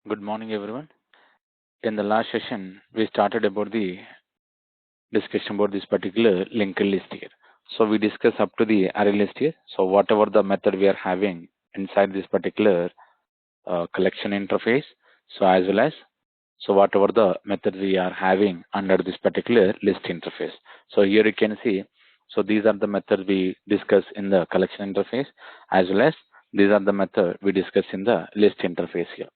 Good morning, everyone. In the last session, we started about the discussion about this particular linked list here. So we discussed up to the array list here. So whatever the method we are having inside this particular collection interface, so as well as whatever the method we are having under this particular list interface. So here you can see. So these are the methods we discuss in the collection interface, as well as these are the method we discuss in the list interface here.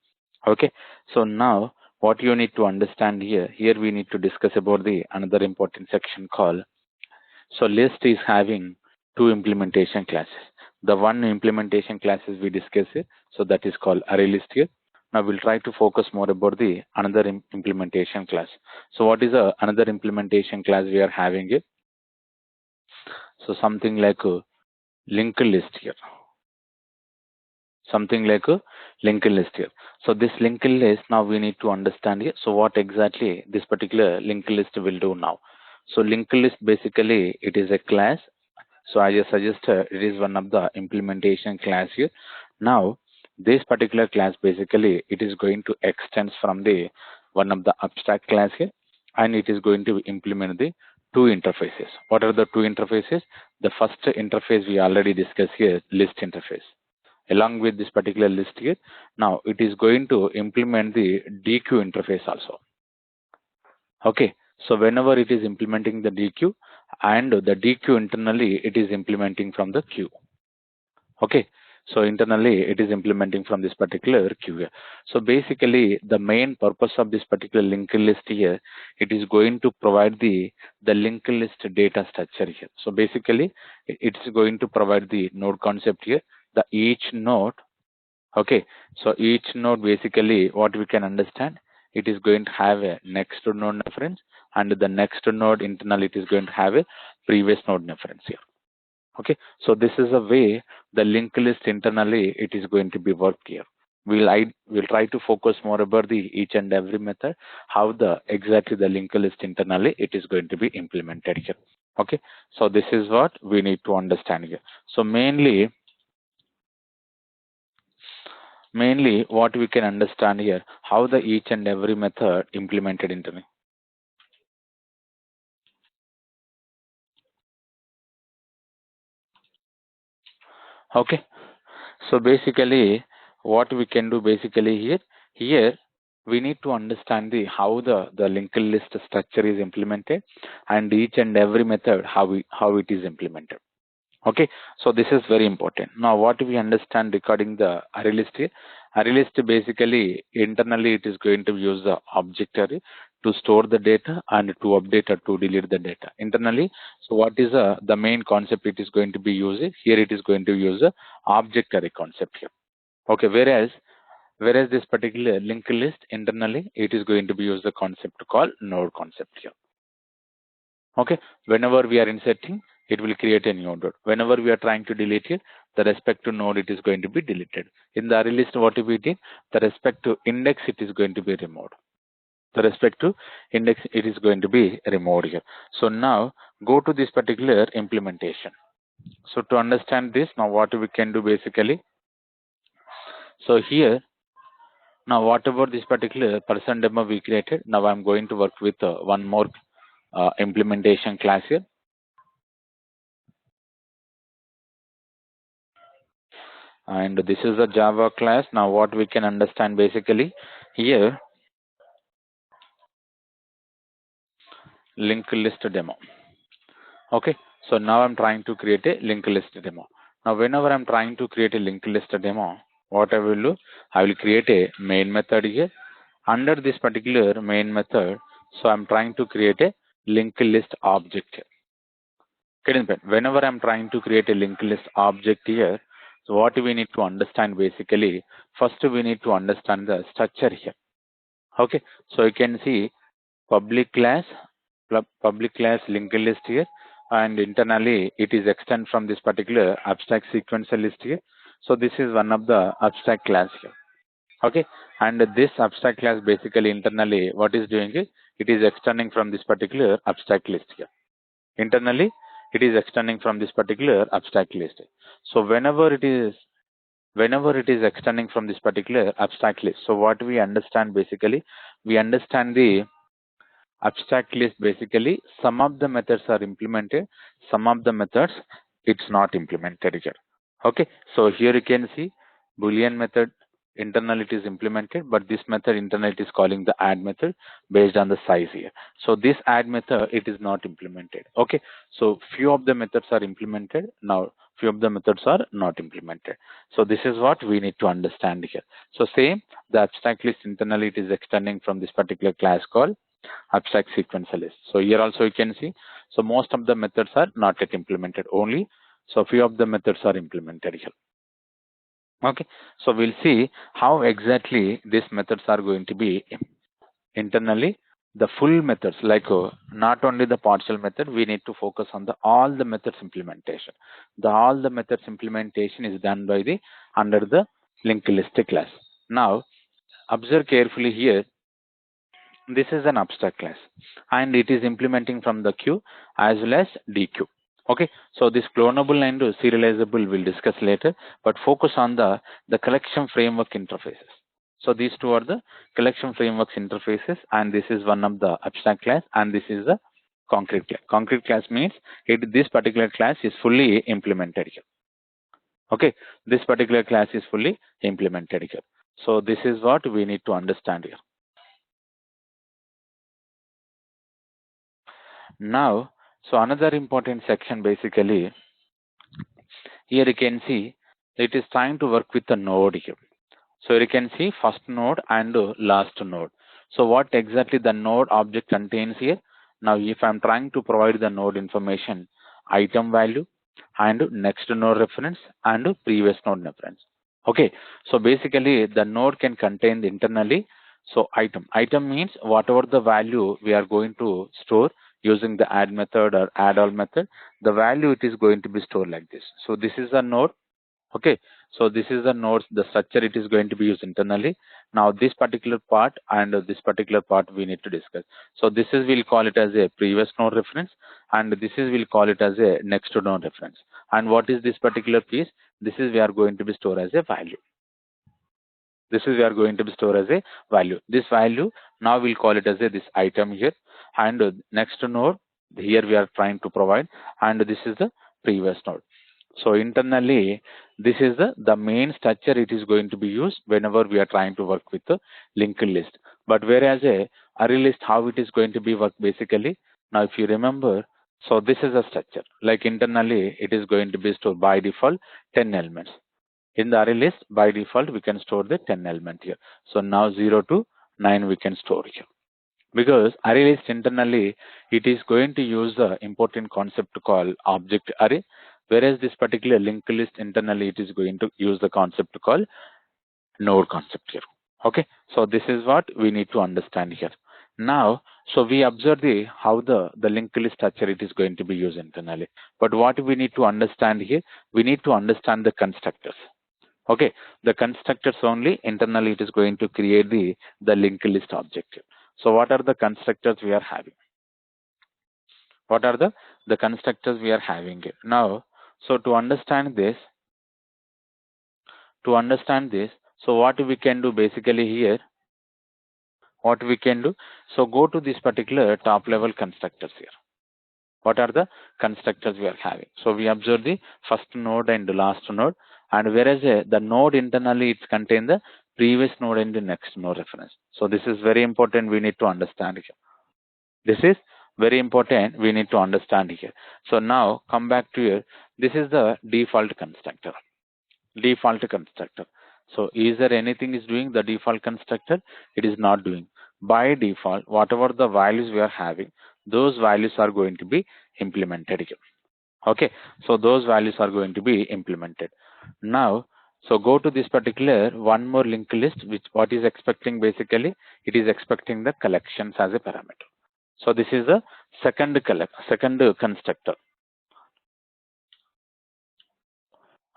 Okay, so now what you need to understand here we need to discuss about the another important section called, so list is having two implementation classes. The one implementation classes we discuss it, so that is called array list here. Now we'll try to focus more about the another implementation class. So what is another implementation class we are having it? So something like a linked list here. Something like a linked list here. So this linked list, now we need to understand here. So what exactly this particular linked list will do now? So linked list basically it is a class. So I just suggested it is one of the implementation class here. Now this particular class basically it is going to extend from the one of the abstract class here, and it is going to implement the two interfaces. What are the two interfaces? The first interface we already discussed here, list interface. Along with this particular list here, now it is going to implement the DQ interface also. Okay, so whenever it is implementing the DQ, and the DQ internally it is implementing from the queue. Okay, so internally it is implementing from this particular queue here. So basically the main purpose of this particular linked list here, it is going to provide the linked list data structure here. So basically it is going to provide the node concept here. The each node, okay, so each node basically what we can understand, it is going to have a next node reference, and the next node internally it is going to have a previous node reference here. Okay, so this is a way the linked list internally it is going to be worked here. We'll try to focus more about the each and every method, how the exactly the linked list internally it is going to be implemented here. Okay, so this is what we need to understand here. So mainly what we can understand here, how the each and every method implemented internally. Okay, so basically what we can do basically here we need to understand the how the linked list structure is implemented, and each and every method how it is implemented. Okay, so this is very important. Now what we understand regarding the array list here, array list basically internally it is going to use the object array to store the data and to update or to delete the data internally. So what is the main concept it is going to be using here, it is going to use the object array concept here. Okay, whereas this particular linked list internally it is going to be use the concept called node concept here. Okay, whenever we are inserting, it will create a new node. Whenever we are trying to delete it, the respective node it is going to be deleted. In the array list, what we did, the respective index it is going to be removed. The respective index it is going to be removed here. So now go to this particular implementation. So to understand this, now what we can do basically, so here now whatever this particular person demo we created, now I'm going to work with one more implementation class here. And this is the Java class. Now what we can understand basically here, linked list demo. Okay, so now I'm trying to create a linked list demo. Now whenever I'm trying to create a linked list demo, what I will do, I will create a main method here. Under this particular main method, so I'm trying to create a linked list object here. Whenever I'm trying to create a linked list object here, so what we need to understand basically, first we need to understand the structure here. Okay, so you can see public class linked list here, and internally it is extend from this particular abstract sequential list here. So this is one of the abstract class here. Okay, and this abstract class basically internally what is doing is it is extending from this particular abstract list here. Internally it is extending from this particular abstract list. So whenever it is whenever it is extending from this particular abstract list. So what we understand basically, we understand the abstract list basically, some of the methods are implemented, some of the methods it's not implemented here. Okay, so here you can see Boolean method internal it is implemented, but this method internal it is calling the add method based on the size here. So this add method it is not implemented. Okay, so few of the methods are implemented, now few of the methods are not implemented. So this is what we need to understand here. So same, the abstract list internally it is extending from this particular class called abstract sequential list. So here also you can see, so most of the methods are not yet implemented only, so few of the methods are implemented here. Okay, so we'll see how exactly these methods are going to be internally. The full methods, like not only the partial method, we need to focus on the all the methods implementation. The all the methods implementation is done by the under the linked list class. Now observe carefully here, this is an abstract class and it is implementing from the queue as well as DQ. Okay, so this clonable and serializable we'll discuss later, but focus on the collection framework interfaces. So these two are the collection frameworks interfaces, and this is one of the abstract class, and this is the concrete class. Concrete class means this particular class is fully implemented here. Okay, this particular class is fully implemented here. So this is what we need to understand here. Now, so another important section basically, here you can see it is trying to work with the node here. So you can see first node and last node. So what exactly the node object contains here? Now if I'm trying to provide the node information, item value and next node reference and previous node reference. Okay, so basically the node can contain internally. So item means whatever the value we are going to store using the add method or add all method, the value it is going to be stored like this. So this is a node. Okay, so this is the nodes, the structure it is going to be used internally. Now this particular part and this particular part we need to discuss. So this is, we'll call it as a previous node reference, and this is, we'll call it as a next node reference. And what is this particular piece? This is we are going to be stored as a value. This is we are going to be stored as a value. This value now we'll call it as a this item here, and next node here we are trying to provide, and this is the previous node. So internally, this is the main structure it is going to be used whenever we are trying to work with the linked list. But whereas a array list, how it is going to be work basically, now if you remember, so this is a structure, like internally it is going to be stored by default 10 elements. In the array list, by default, we can store the 10 element here. So now 0 to 9 we can store here. Because array list internally, it is going to use the important concept called object array, whereas this particular linked list internally, it is going to use the concept called node concept here. Okay, so this is what we need to understand here. Now, so we observe how the linked list structure it is going to be used internally. But what we need to understand here, we need to understand the constructors. Okay, the constructors only internally it is going to create the linked list object. So what are the constructors we are having? What are the constructors we are having here? Now, so to understand this, so what we can do basically here, what we can do, so go to this particular top level constructors here. What are the constructors we are having? So we observe the first node and the last node, and whereas the node internally it contains the previous node and the next node reference. So this is very important, we need to understand here. This is very important, we need to understand here. So now come back to here, this is the default constructor. Default constructor. So is there anything is doing the default constructor? It is not doing. By default, whatever the values we are having, those values are going to be implemented here. Okay, so those values are going to be implemented. Now, so go to this particular one more linked list, which what is expecting basically, it is expecting the collections as a parameter. So this is the second constructor.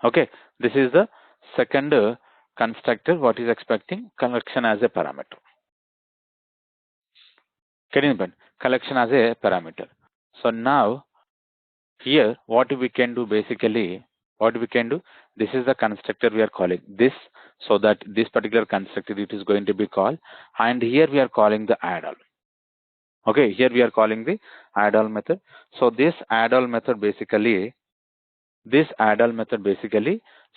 Okay, this is the second constructor what is expecting collection as a parameter. Collection as a parameter. So now here what we can do basically, what we can do, this is the constructor we are calling this, so that this particular constructor it is going to be called, and here we are calling the add all. Okay, here we are calling the add all method. So this add all method basically,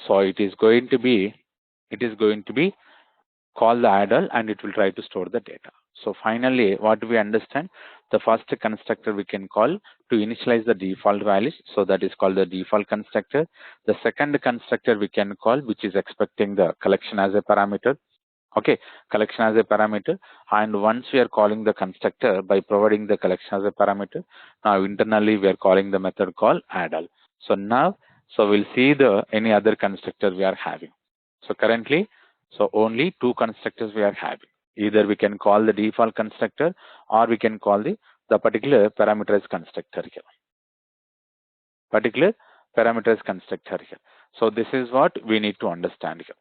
so it is going to be call the add all, and it will try to store the data. So finally, what we understand, the first constructor we can call to initialize the default values, so that is called the default constructor. The second constructor we can call, which is expecting the collection as a parameter. Okay, collection as a parameter, and once we are calling the constructor by providing the collection as a parameter, now internally we are calling the method called add all. So now, so we'll see the any other constructor we are having. So currently, so only two constructors we are having. Either we can call the default constructor, or we can call the particular parameterized constructor here. Particular parameterized constructor here. So this is what we need to understand here.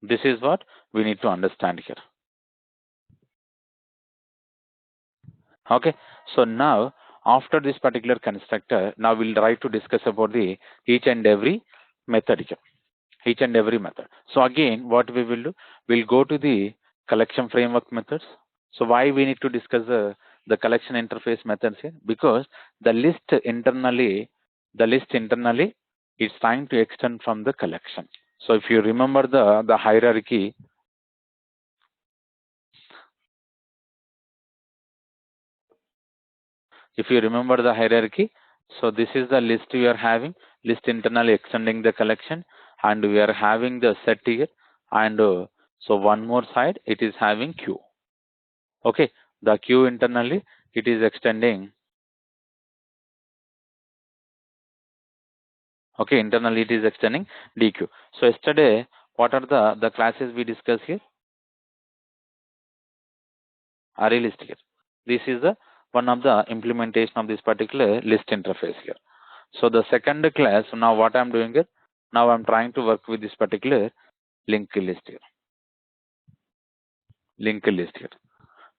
This is what we need to understand here. Okay, so now after this particular constructor, now we'll try to discuss about the each and every method here. Each and every method. So again, what we will do, we'll go to the collection framework methods. So why we need to discuss the collection interface methods here? Because the list internally is trying to extend from the collection. So if you remember the hierarchy, so this is the list we are having, list internally extending the collection, and we are having the set here, and so one more side it is having queue. Okay, the queue internally it is extending. Okay, internally it is extending DQ. So yesterday, what are the classes we discussed here? Array list here. This is the one of the implementation of this particular list interface here. So the second class, now what I'm doing here, now I'm trying to work with this particular linked list here. Linked list here.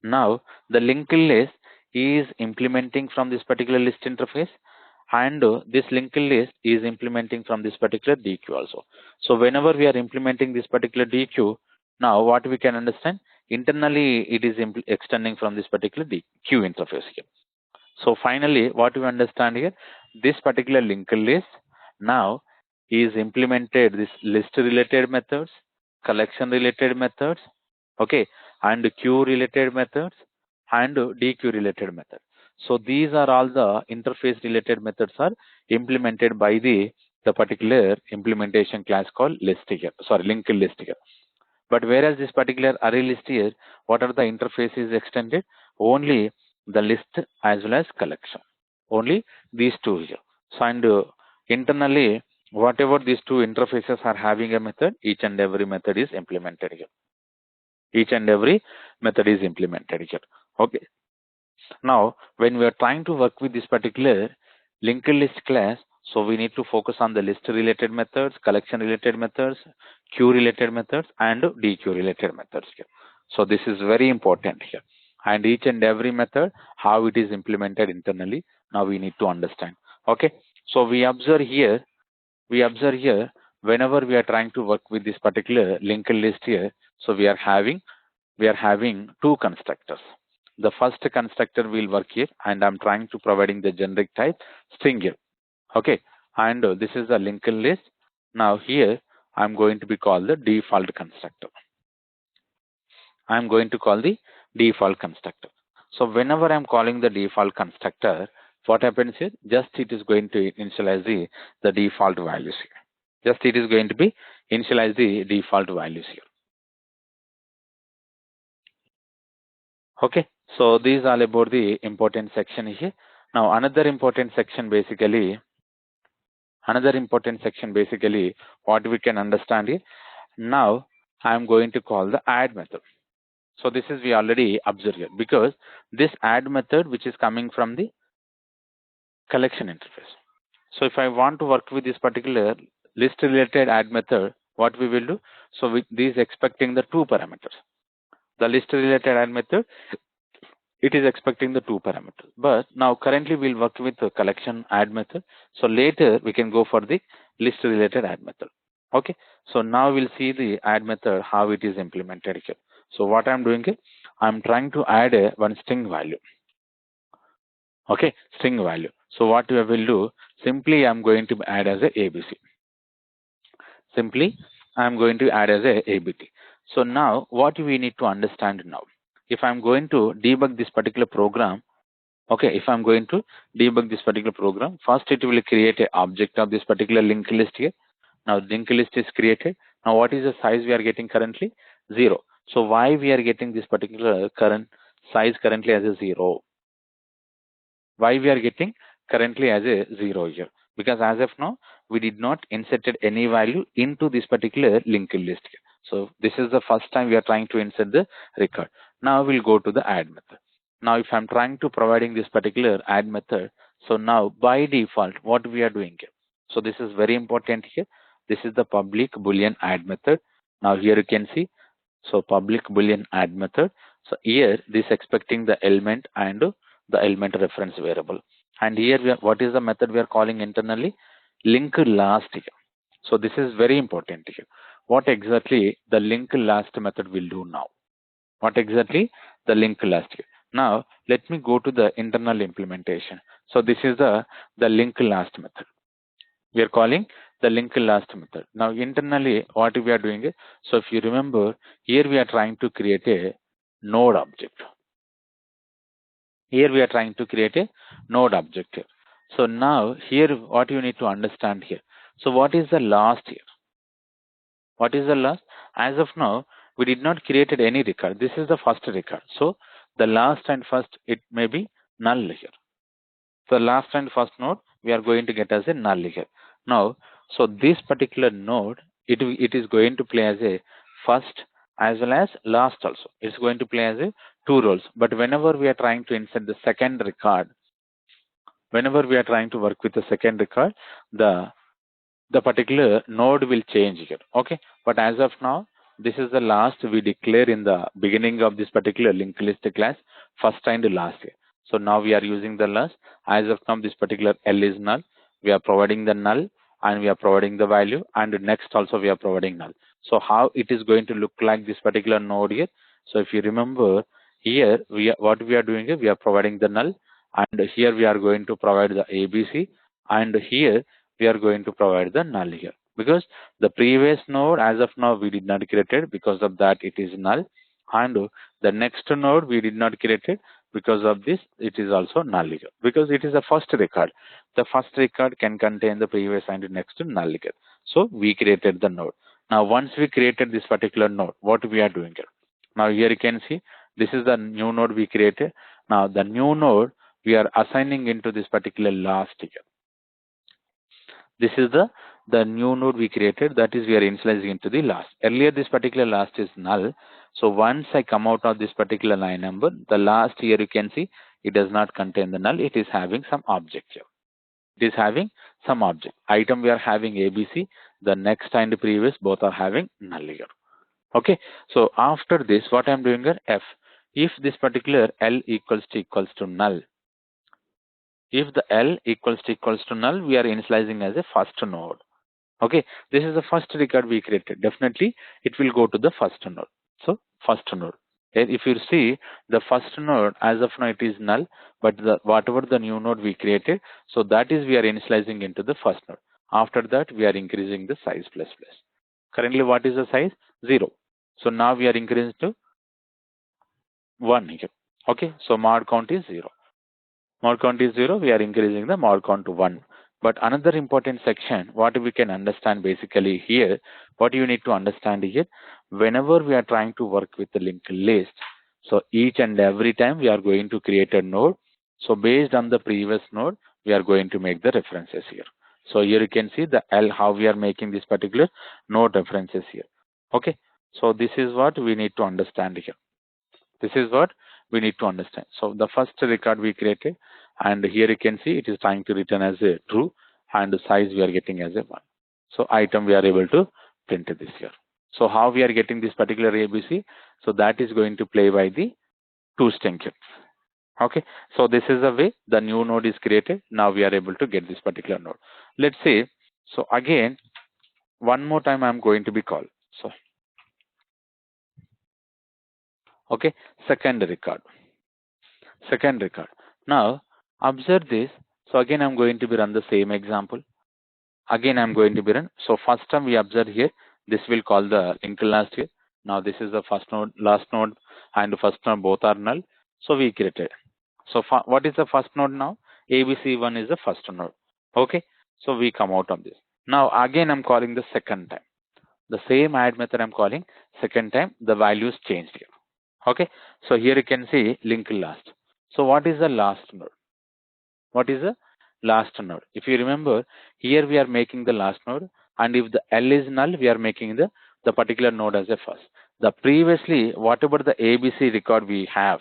Now the linked list is implementing from this particular list interface, and this linked list is implementing from this particular DQ also. So whenever we are implementing this particular DQ, now what we can understand, internally it is extending from this particular DQ interface here. So finally, what we understand here, this particular linked list now is implemented this list related methods, collection related methods, okay, and queue related methods, and DQ related methods. So these are all the interface related methods are implemented by the particular implementation class called list here, sorry, linked list here. But whereas this particular array list here, what are the interfaces extended? Only the list as well as collection. Only these two here. So and internally, whatever these two interfaces are having a method, each and every method is implemented here. Each and every method is implemented here. Okay. Now, when we are trying to work with this particular linked list class, so we need to focus on the list related methods, collection related methods, queue related methods, and DQ related methods here. So this is very important here. And each and every method, how it is implemented internally, now we need to understand. Okay. So we observe here, whenever we are trying to work with this particular linked list here, so we are having two constructors. The first constructor will work here, and I'm trying to providing the generic type string here. Okay, and this is the linked list. Now here I'm going to be called the default constructor. I'm going to call the default constructor. So whenever I'm calling the default constructor, what happens here? Just it is going to initialize the default values here. Just it is going to be initialize the default values here. Okay, so these are about the important section here. Now another important section basically, what we can understand here. Now I'm going to call the add method. So this is we already observed here, because this add method which is coming from the collection interface. So if I want to work with this particular list related add method, what we will do? So with these expecting the two parameters. The list related add method it is expecting the two parameters. But now currently we'll work with the collection add method. So later we can go for the list related add method. Okay. So now we'll see the add method, how it is implemented here. So what I'm doing is I'm trying to add a one string value. Okay, string value. So what we will do, simply I'm going to add as a ABC. Simply I'm going to add as a ABT. So now what we need to understand now, if I'm going to debug this particular program, okay, if I'm going to debug this particular program, first it will create an object of this particular linked list here. Now linked list is created. Now what is the size we are getting currently? 0. So why we are getting this particular current size currently as a 0? Why we are getting currently as a 0 here? Because as of now we did not inserted any value into this particular linked list here. So this is the first time we are trying to insert the record. Now we'll go to the add method. Now if I'm trying to providing this particular add method, so now by default what we are doing here, so this is very important here. This is the public boolean add method. Now here you can see, so public boolean add method. So here this expecting the element and the element reference variable. And here we are, what is the method we are calling internally? Link last here. So this is very important here. What exactly the link last method will do now? What exactly the link last here? Now let me go to the internal implementation. So this is the link last method. We are calling the link last method. Now internally what we are doing is, so if you remember, here we are trying to create a node object. Here we are trying to create a node object here. So now here what you need to understand here. So what is the last here? What is the last? As of now, we did not created any record. This is the first record. So the last and first, it may be null here. So last and first node, we are going to get as a null here. Now, so this particular node, it is going to play as a first as well as last also. It's going to play as a two roles. But whenever we are trying to insert the second record, whenever we are trying to work with the second record, the particular node will change here. Okay, but as of now, this is the last we declare in the beginning of this particular linked list class, first and last here. So now we are using the last. As of now, this particular L is null. We are providing the null and we are providing the value, and next also we are providing null. So how it is going to look like this particular node here? So if you remember here, what we are doing is we are providing the null, and here we are going to provide the ABC, and here we are going to provide the null here, because the previous node as of now we did not create it, because of that it is null, and the next node we did not create it, because of this it is also null here, because it is the first record. The first record can contain the previous and next null here. So we created the node. Now once we created this particular node, what we are doing here? Now here you can see this is the new node we created. Now the new node we are assigning into this particular last here. This is the new node we created, that is we are initializing into the last. Earlier this particular last is null. So once I come out of this particular line number, the last here you can see it does not contain the null, it is having some object here. It is having some object. Item we are having ABC, the next and previous both are having null here. Okay, so after this what I am doing here, F, if this particular L equals to null, if the L equals to null, we are initializing as a first node. Okay, this is the first record we created. Definitely it will go to the first node. So first node. And if you see the first node as of now it is null, but whatever the new node we created, so that is we are initializing into the first node. After that we are increasing the size plus plus. Currently what is the size? 0. So now we are increasing to 1 here. Okay, so mod count is 0. Mod count is 0, we are increasing the mod count to 1. But another important section, what we can understand basically here, what you need to understand here, whenever we are trying to work with the linked list, so each and every time we are going to create a node. So based on the previous node, we are going to make the references here. So here you can see the L, how we are making this particular node references here. Okay, so this is what we need to understand here. This is what we need to understand. So the first record we created, and here you can see it is trying to return as a true, and the size we are getting as a 1. So item we are able to print this here. So how we are getting this particular ABC? So that is going to play by the two string here. Okay, so this is the way the new node is created. Now we are able to get this particular node. Let's say, so again, one more time I'm going to be called. So, okay, second record, second record. Now, observe this. So again, I'm going to be run the same example. Again, I'm going to be run. So first time we observe here, this will call the linked last here. Now this is the first node, last node, and first node both are null. So we created. So what is the first node now? ABC1 is the first node. Okay. So we come out of this. Now again, I'm calling the second time. The same add method I'm calling second time. The values changed here. Okay. So here you can see linked last. So what is the last node? What is the last node? If you remember, here we are making the last node, and if the L is null, we are making the particular node as a first. The previously, whatever the ABC record we have,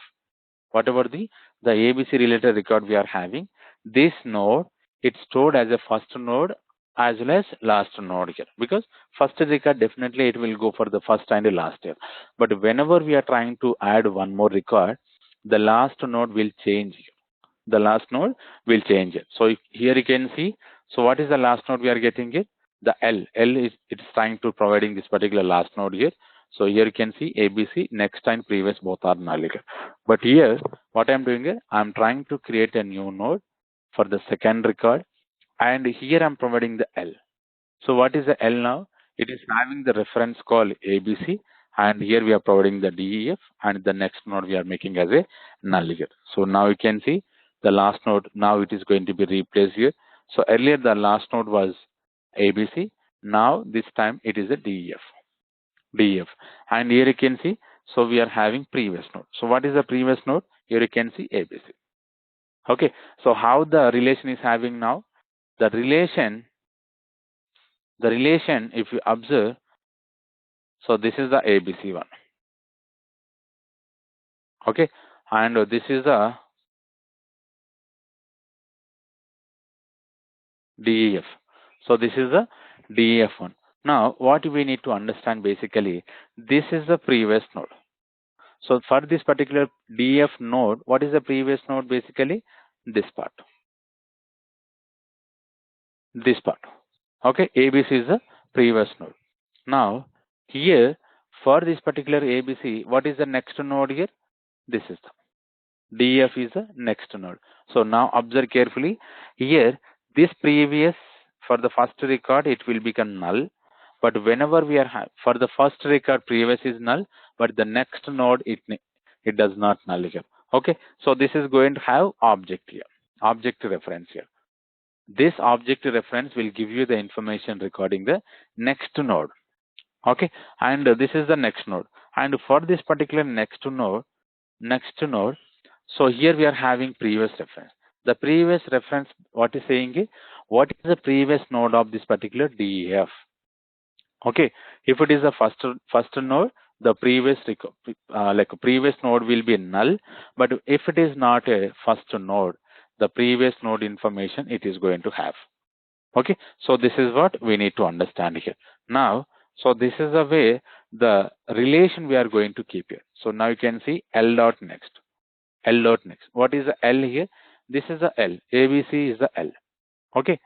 whatever the ABC related record we are having, this node, it's stored as a first node as well as last node here, because first record definitely it will go for the first and the last here. But whenever we are trying to add one more record, the last node will change, the last node will change it. So here you can see, so what is the last node we are getting it? The L is, it's trying to providing this particular last node here. So here you can see ABC, next and previous both are null here. But here, what I'm doing is, I'm trying to create a new node for the second record, and here I'm providing the L. So what is the L now? It is having the reference called ABC, and here we are providing the DEF, and the next node we are making as a null here. So now you can see the last node, now it is going to be replaced here. So earlier the last node was ABC, now this time it is a DEF. And here you can see, so we are having previous node. So what is the previous node? Here you can see ABC. Okay, so how the relation is having now? The relation, if you observe, so this is the ABC one. Okay, and this is the DEF. So this is the DEF one. Now what we need to understand, basically, this is the previous node. So for this particular DEF node, what is the previous node? Basically this part, this part. Okay, ABC is the previous node. Now here, for this particular ABC, what is the next node here? This is the DF is the next node. So now observe carefully. Here, this previous, for the first record, it will become null. But whenever we are for the first record, previous is null, but the next node, it does not null here. Okay, so this is going to have object here, object reference here. This object reference will give you the information regarding the next node. Okay, and this is the next node. And for this particular next node, so here we are having previous reference. The previous reference, what is saying is, what is the previous node of this particular DEF? Okay, if it is the first node, the previous like a previous node will be null. But if it is not a first node, the previous node information it is going to have. Okay, so this is what we need to understand here. Now, so this is the way the relation we are going to keep here. So now you can see L dot next. L dot next. What is the L here? This is the L. ABC is the L. Okay.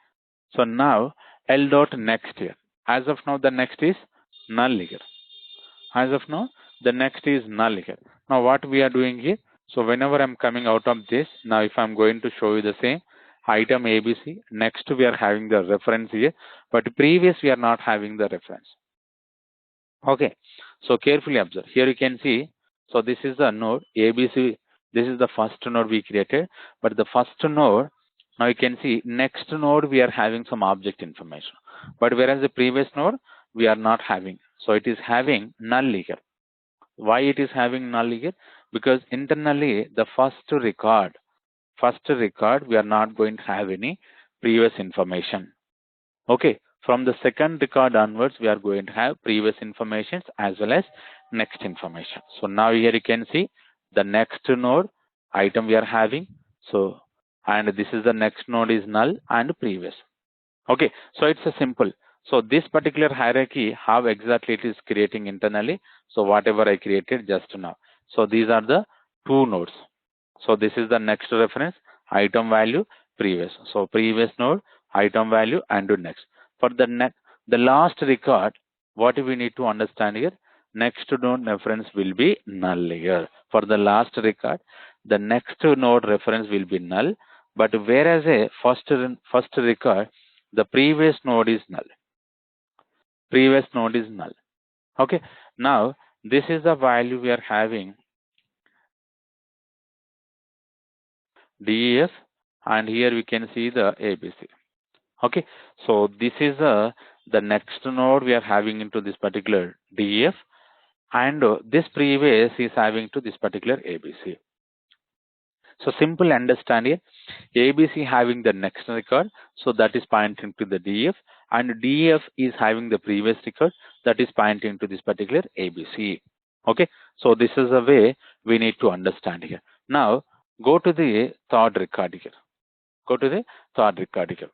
So now L dot next here. As of now, the next is null here. As of now, the next is null here. Now what we are doing here? So whenever I'm coming out of this, now if I'm going to show you the same item ABC, next we are having the reference here, but previous we are not having the reference. Okay, so carefully observe. Here you can see, so this is the node ABC. This is the first node we created, but the first node, now you can see next node we are having some object information, but whereas the previous node we are not having. So it is having null here. Why it is having null here? Because internally the first record we are not going to have any previous information. Okay, from the second record onwards, we are going to have previous information as well as next information. So now here you can see the next node item we are having. So, and this is the next node is null and previous. Okay, so it's a simple. So this particular hierarchy, how exactly it is creating internally. So whatever I created just now. So these are the two nodes. So this is the next reference, item value, previous. So previous node, item value, and to next. For the last record, what we need to understand here, next node reference will be null here. For the last record, the next node reference will be null, but whereas a first record, the previous node is null. Previous node is null. Okay. Now this is the value we are having DEF, and here we can see the ABC. Okay, so this is the next node we are having into this particular DEF, and this previous is having to this particular ABC. So simple understand here, ABC having the next record, so that is pointing to the DEF, and DEF is having the previous record, that is pointing to this particular ABC. Okay, so this is the way we need to understand here. Now go to the third record here. Go to the third record here.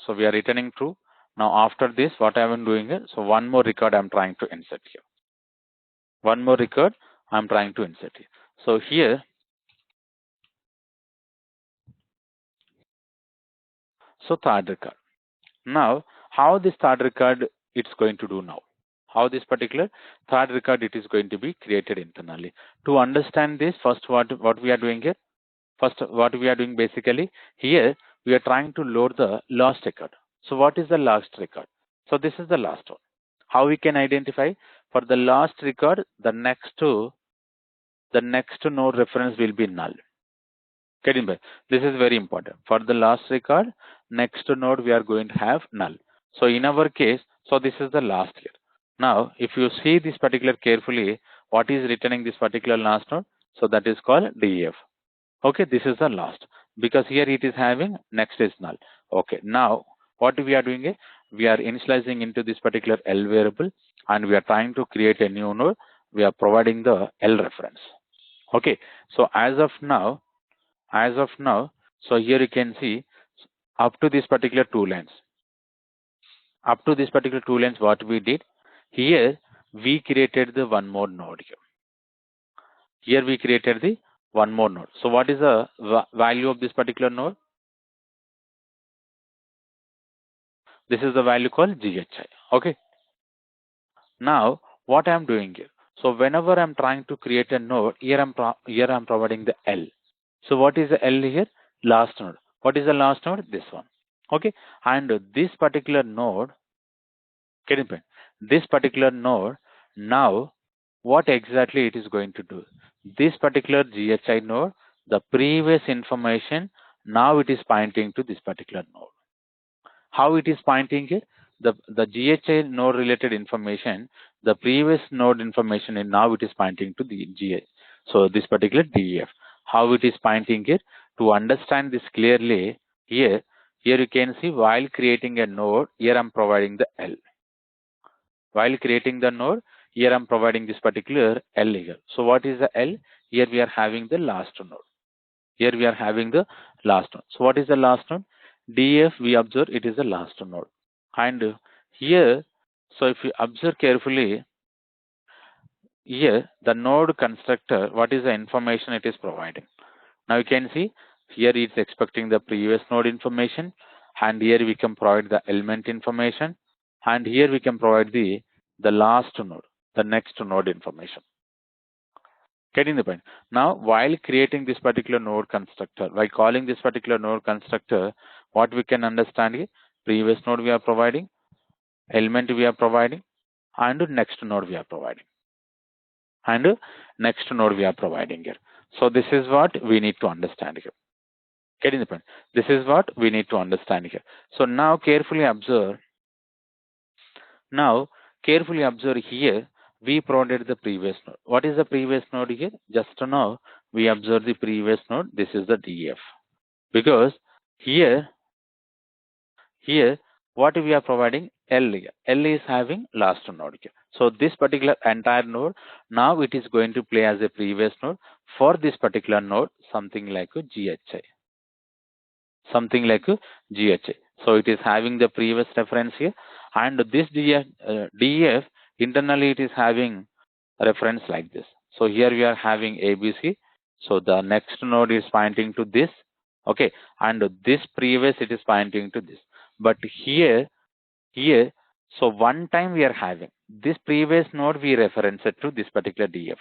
So we are returning true. Now after this, what I am doing here, so one more record I am trying to insert here. One more record I am trying to insert here. So here, so third record. Now how this third record it's going to do now? How this particular third record it is going to be created internally. To understand this, first what we are doing here? First what we are doing basically here, we are trying to load the last record. So what is the last record? So this is the last one. How we can identify? For the last record, the next node reference will be null. Getting back. This is very important. For the last record, next node we are going to have null. So in our case, so this is the last here. Now, if you see this particular carefully, what is returning this particular last node? So that is called DEF. Okay, this is the last, because here it is having next is null. Okay, now what we are doing is we are initializing into this particular L variable, and we are trying to create a new node. We are providing the L reference. Okay, so as of now, so here you can see up to this particular two lines. Up to this particular two lines, what we did here, we created the one more node here. Here we created the one more node. So what is the value of this particular node? This is the value called GHI. Okay. Now what I am doing here? So whenever I'm trying to create a node, here I'm providing the L. So what is the L here? Last node. What is the last node? This one. Okay. And this particular node, get it? This particular node, now what exactly it is going to do? This particular GHI node, the previous information, now it is pointing to this particular node. How it is pointing here? The GHI node related information, the previous node information, and now it is pointing to the GH. So this particular DEF. How it is pointing here? To understand this clearly, here you can see while creating a node, here I'm providing the L. While creating the node, here I'm providing this particular L here. So what is the L? Here we are having the last node. Here we are having the last node. So what is the last node? DEF, we observe it is the last node. And here, so if you observe carefully, here the node constructor, what is the information it is providing? Now you can see here it's expecting the previous node information, and here we can provide the element information, and here we can provide the last node, the next node information. Getting the point? Now, while creating this particular node constructor, by calling this particular node constructor, what we can understand is previous node we are providing, element we are providing, and next node we are providing. And next node we are providing here. So this is what we need to understand here. Getting the point? This is what we need to understand here. So now carefully observe. Now carefully observe here. We provided the previous node. What is the previous node here? Just now we observe the previous node. This is the DEF. Because here what we are providing L here. L is having last node here. So this particular entire node, now it is going to play as a previous node for this particular node, something like a GHI. Something like a GHI. So it is having the previous reference here, and this DEF internally it is having reference like this. So here we are having ABC. So the next node is pointing to this, okay, and this previous it is pointing to this. But here, so one time we are having this previous node, we reference it to this particular DF.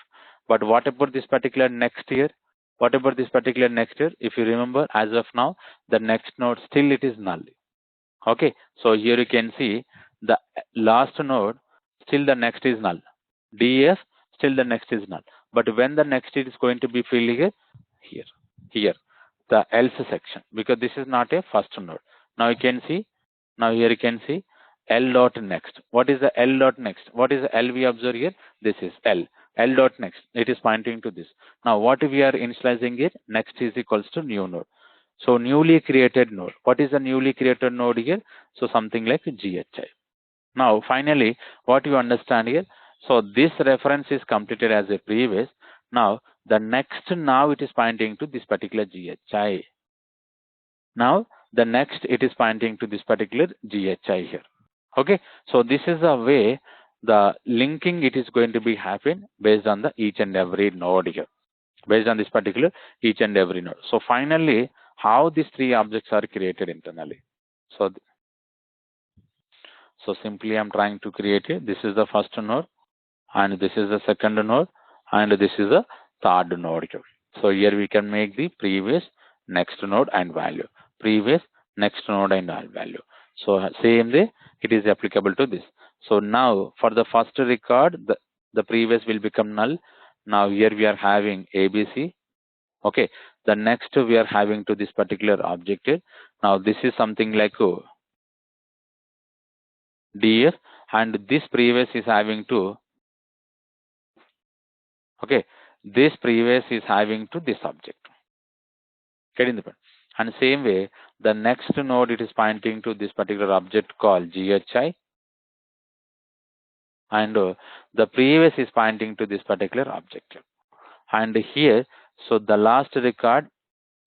But what about this particular next year? What about this particular next year? If you remember, as of now, the next node still it is null. Okay, so here you can see the last node, still the next is null. DF, still the next is null. But when the next is going to be filled here, here, the else section, because this is not a first node. Now you can see, now here you can see L dot next. What is the L dot next? What is the L we observe here? This is L. L dot next. It is pointing to this. Now what we are initializing it? Next is equals to new node. So newly created node. What is the newly created node here? So something like GHI. Now finally, what you understand here? So this reference is completed as a previous. Now the next, now it is pointing to this particular GHI. Now the next it is pointing to this particular GHI here. Okay, so this is the way the linking it is going to be happen based on the each and every node here, based on this particular each and every node. So finally, how these three objects are created internally. So simply I'm trying to create it. This is the first node, and this is the second node, and this is the third node here. So here we can make the previous, next node and value, previous, next node and value. So same way it is applicable to this. So now for the first record, the previous will become null. Now here we are having ABC. Okay, the next we are having to this particular objective. Now this is something like DF, and this previous is having to, okay, this previous is having to this object. Getting the point? And same way, the next node it is pointing to this particular object called GHI, and the previous is pointing to this particular object. And here, so the last record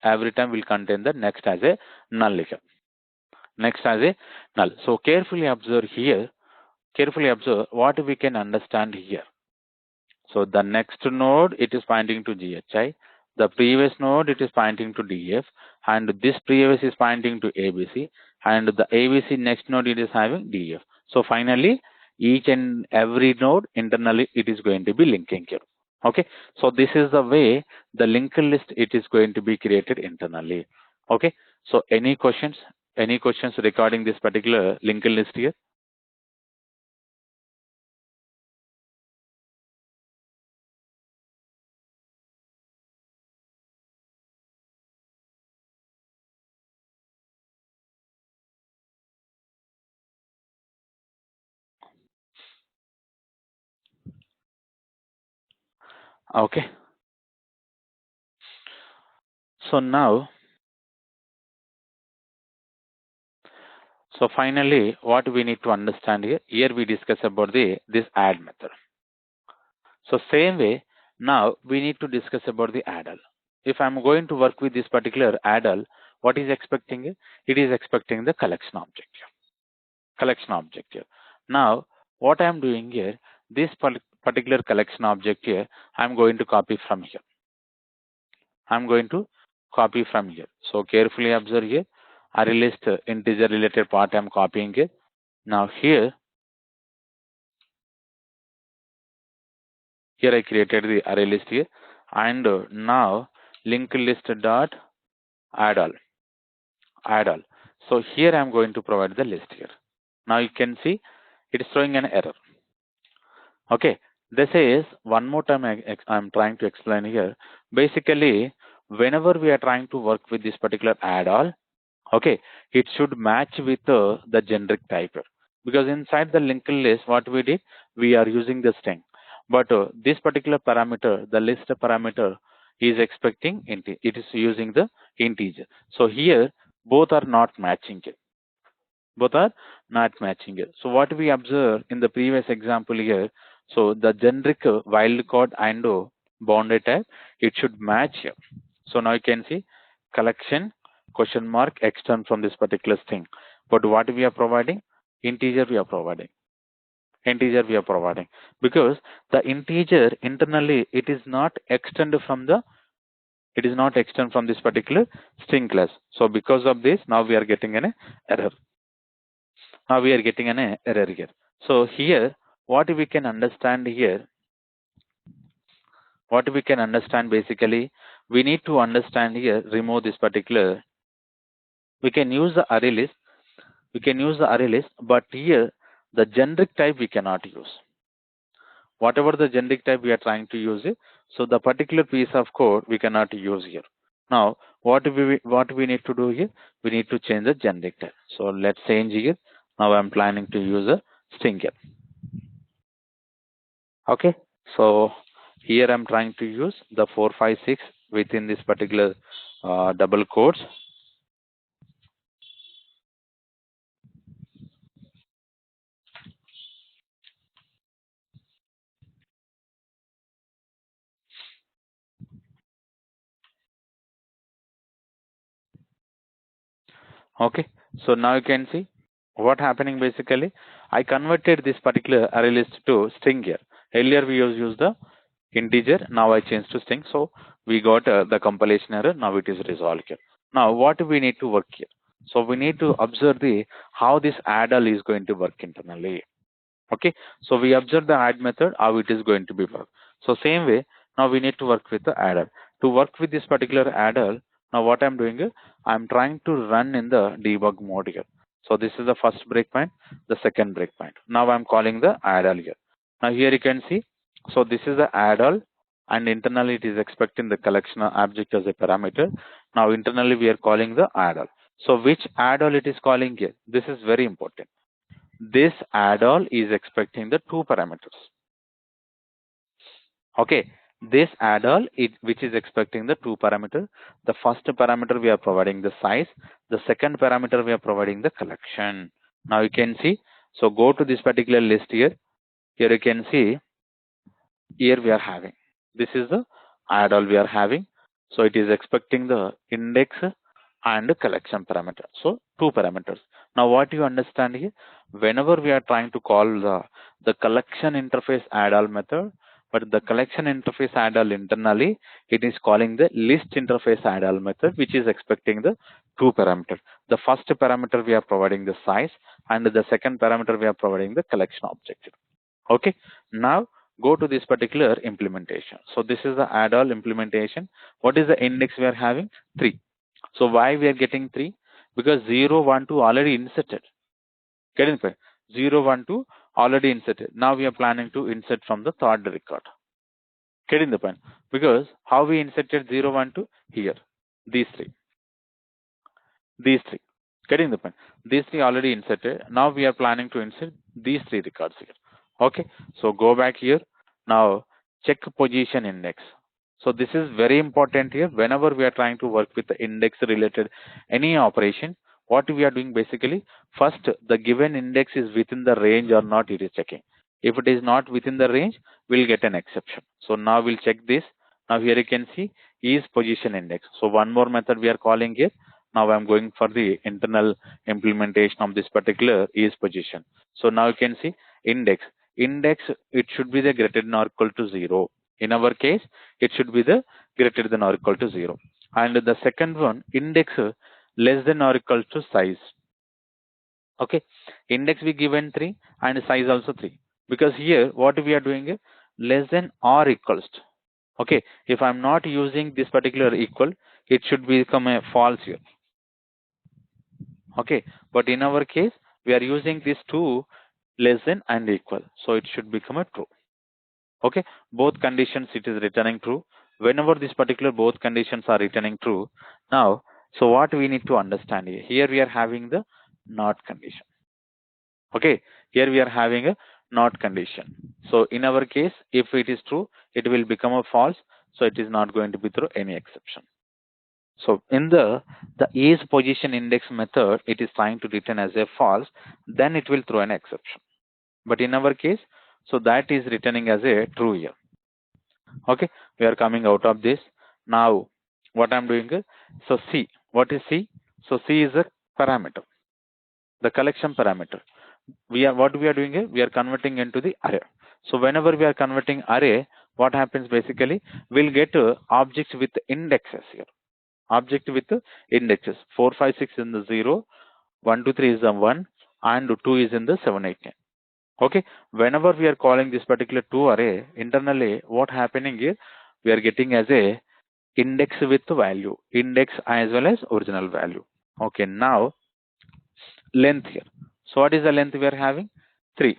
every time will contain the next as a null here. Next as a null. So carefully observe here. Carefully observe what we can understand here. So the next node it is pointing to GHI. The previous node it is pointing to DF, and this previous is pointing to ABC, and the ABC next node it is having DF. So finally, each and every node internally it is going to be linking here. Okay, so this is the way the linked list it is going to be created internally. Okay, so any questions? Any questions regarding this particular linked list here? Okay, so now, so finally, what we need to understand here, here we discuss about this add method. So same way, now we need to discuss about the addl. If I'm going to work with this particular addl, what is expecting it? It is expecting the collection object here. Collection object here. Now, what I'm doing here, this particular collection object here, I'm going to copy from here. I'm going to copy from here. So carefully observe here, array list integer related part I'm copying it. Now here I created the array list here, and now linked list dot add all. So here I'm going to provide the list here. Now you can see it is showing an error. Okay, this is one more time I'm trying to explain here. Basically, whenever we are trying to work with this particular add all, okay, it should match with the generic type, because inside the linked list what we did, we are using the string, but this particular parameter, the list parameter, is expecting it is using the integer. So here both are not matching it, both are not matching it. So what we observe in the previous example here, so the generic wildcard and bounded type, it should match here. So now you can see collection question mark extern from this particular string. But what we are providing? Integer we are providing. Integer we are providing, because the integer internally it is not extended from the It is not extend from this particular string class. So because of this, now we are getting an error. Now we are getting an error here. So here, what we can understand here, what we can understand basically, we need to understand here, remove this particular, we can use the array list, but here the generic type we cannot use. Whatever the generic type we are trying to use it, so the particular piece of code we cannot use here. Now what we need to do here, we need to change the generic type. So let's change here. Now I'm planning to use a string here. Okay, so here I'm trying to use the 456 within this particular double quotes. Okay, so now you can see what happening basically. I converted this particular array list to string here. Earlier we used the integer, now I changed to string, so we got the compilation error. Now it is resolved here. Now what we need to work here, so we need to observe the how this add all is going to work internally. Okay, so we observe the add method, how it is going to be work. So same way, now we need to work with the adder. To work with this particular adder, now what I'm doing is I'm trying to run in the debug mode here. So this is the first breakpoint, the second breakpoint. Now I'm calling the add all here. Now here you can see, so this is the add all, and internally it is expecting the collection object as a parameter. Now internally we are calling the add all. So which add all it is calling here? This is very important. This add all is expecting the two parameters. Okay, this add all which is expecting the two parameter. The first parameter we are providing the size, the second parameter we are providing the collection. Now you can see, so go to this particular list here. Here you can see, here we are having, this is the add all we are having. So it is expecting the index and the collection parameter. So two parameters. Now what you understand here, whenever we are trying to call the collection interface add all method, but the collection interface add all internally, it is calling the list interface add all method, which is expecting the two parameters. The first parameter we are providing the size, and the second parameter we are providing the collection object. Okay, now go to this particular implementation. So this is the add all implementation. What is the index we are having? 3. So why we are getting 3? Because 0, 1, 2 already inserted. Get in? 0, 1, 2 already inserted. Now we are planning to insert from the third record. Get in the point? Because how we inserted 0, 1, 2? Here. These three. These three. Getting the point? These three already inserted. Now we are planning to insert these three records here. Okay. So go back here. Now check position index. So this is very important here. Whenever we are trying to work with the index related any operation, what we are doing basically, first the given index is within the range or not, it is checking. If it is not within the range, we'll get an exception. So now we'll check this. Now here you can see is position index. So one more method we are calling here. Now I'm going for the internal implementation of this particular is position. So now you can see index. Index, it should be the greater than or equal to 0. In our case, it should be the greater than or equal to 0. And the second one, index less than or equal to size. Okay, index we given 3 and size also 3. Because here what we are doing is less than or equals to. Okay, if I'm not using this particular equal, it should become a false here. Okay, but in our case, we are using these two less than and equal. So it should become a true. Okay, both conditions it is returning true. Whenever this particular both conditions are returning true, now, so what we need to understand here we are having the not condition. Okay, here we are having a not condition. So in our case, if it is true, it will become a false. So it is not going to be through any exception. So in the is position index method, it is trying to return as a false, then it will throw an exception. But in our case, so that is returning as a true here. Okay, we are coming out of this. Now what I'm doing is, so C, what is C? So C is a parameter, the collection parameter. What we are doing is we are converting into the array. So whenever we are converting array, what happens basically, we'll get objects with indexes here. Object with indexes 4, 5, 6 in the 0, 1, 2, 3 is the 1, and 2 is in the 7, 8, 10. Okay, whenever we are calling this particular 2 array, internally what happening here, we are getting as a index with value, index as well as original value. Okay, now length here. So what is the length we are having? 3.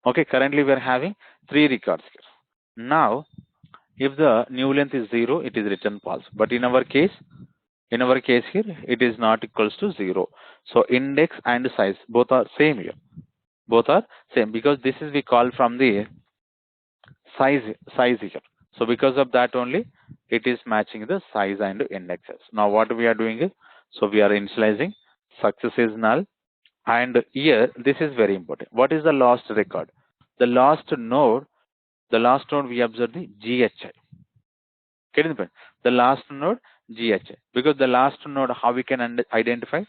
Okay, currently we are having 3 records here. Now, if the new length is 0, it is written false. But in our case here, it is not equals to 0. So index and size both are same here. Both are same because this is we call from the size here. So because of that only, it is matching the size and indexes. Now what we are doing is, so we are initializing success is null, and here this is very important. What is the last record? The last node we observe the GHI. Getting the point? The last node GHI, because the last node, how we can identify,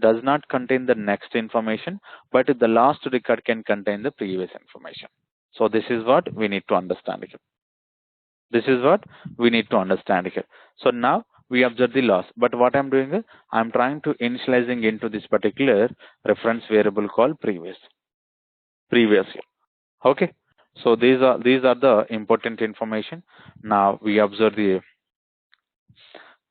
does not contain the next information, but the last record can contain the previous information. So this is what we need to understand here. This is what we need to understand here. So now we observe the loss, but what I'm doing is I'm trying to initializing into this particular reference variable called previous here. Okay, so these are the important information. Now we observe the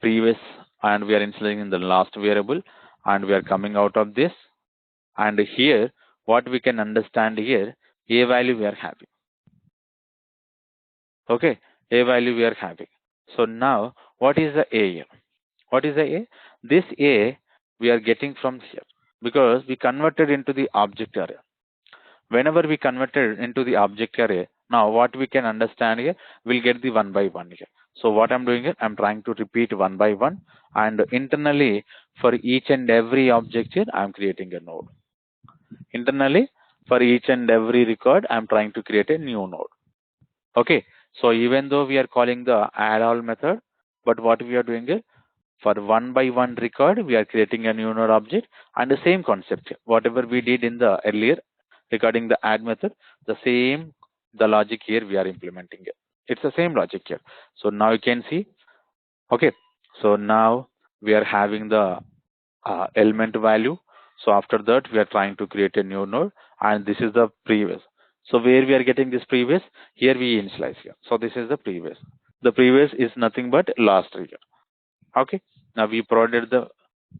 previous, and we are inserting in the last variable, and we are coming out of this, and here what we can understand here, a value we are having. Okay, a value we are having. So now what is the a here? What is the a? This a we are getting from here, because we converted into the object array. Whenever we converted into the object array, now what we can understand here, we'll get the 1 by 1 here. So what I'm doing here, I'm trying to repeat 1 by 1, and internally for each and every object here, I'm creating a node. Internally for each and every record, I'm trying to create a new node. Okay, so even though we are calling the add all method, but what we are doing is, for 1 by 1 record, we are creating a new node object, and the same concept here. Whatever we did in the earlier regarding the add method, the logic here we are implementing it. It's the same logic here. So now you can see, okay, so now we are having the element value. So after that, we are trying to create a new node, and this is the previous. So where we are getting this previous, here we initialize here. So this is the previous. The previous is nothing but last record. Okay, now we provided the